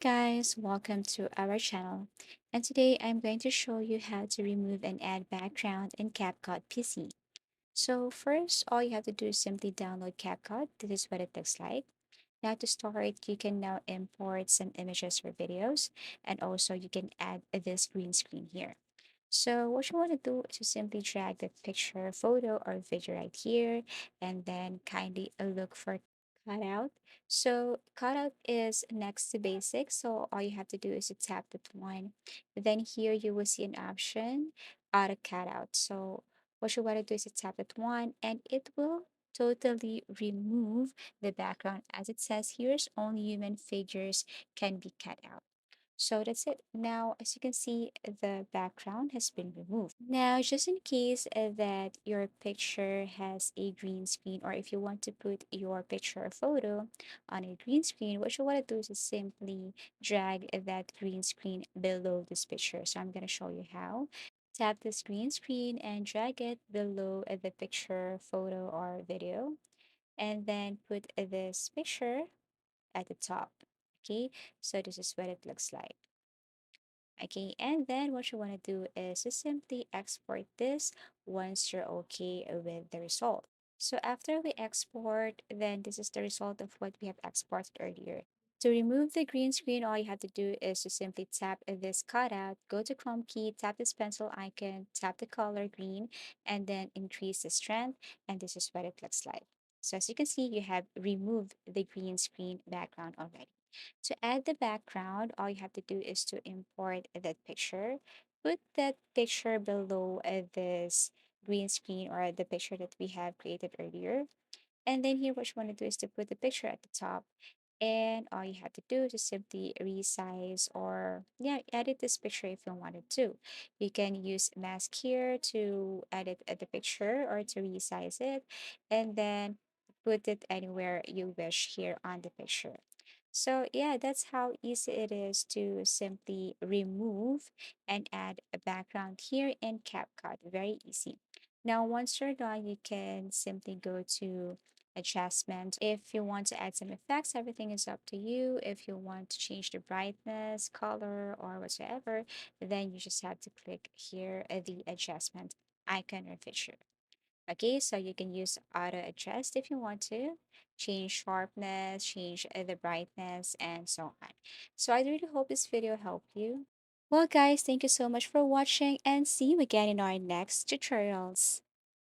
Guys, welcome to our channel. And today I'm going to show you how to remove and add background in CapCut PC. So first, all you have to do is simply download CapCut. This is what it looks like. Now to start, you can now import some images or videos, and also you can add this green screen here. So what you want to do is to simply drag the picture, photo, or video right here, and then kindly look for cutout. So cutout is next to basic. So all you have to do is to tap that one. Then here you will see an option, auto cutout. So what you want to do is to tap that one, and it will totally remove the background. As it says, here's only human figures can be cut out. So that's it. Now, as you can see, the background has been removed. Now, just in case that your picture has a green screen, or if you want to put your picture or photo on a green screen, what you want to do is just simply drag that green screen below this picture. So I'm going to show you how. Tap this green screen and drag it below the picture, photo, or video, and then put this picture at the top. Okay, so this is what it looks like. Okay, and then what you want to do is to simply export this once you're okay with the result. So after we export, then this is the result of what we have exported earlier. To remove the green screen, all you have to do is to simply tap this cutout, go to Chrome key, tap this pencil icon, tap the color green, and then increase the strength, and this is what it looks like. So as you can see, you have removed the green screen background already. To add the background, all you have to do is to import that picture. Put that picture below this green screen or the picture that we have created earlier. And then here, what you want to do is to put the picture at the top. And all you have to do is just simply resize or yeah, edit this picture if you wanted to. You can use mask here to edit the picture or to resize it, and then put it anywhere you wish here on the picture. So yeah, that's how easy it is to simply remove and add a background here in CapCut. Very easy. Now, once you're done, you can simply go to adjustment. If you want to add some effects, everything is up to you. If you want to change the brightness, color, or whatsoever, then you just have to click here the adjustment icon or feature. Okay, so you can use auto adjust if you want to change sharpness, change the brightness, and so on. So I really hope this video helped you. Well, guys, thank you so much for watching and see you again in our next tutorials.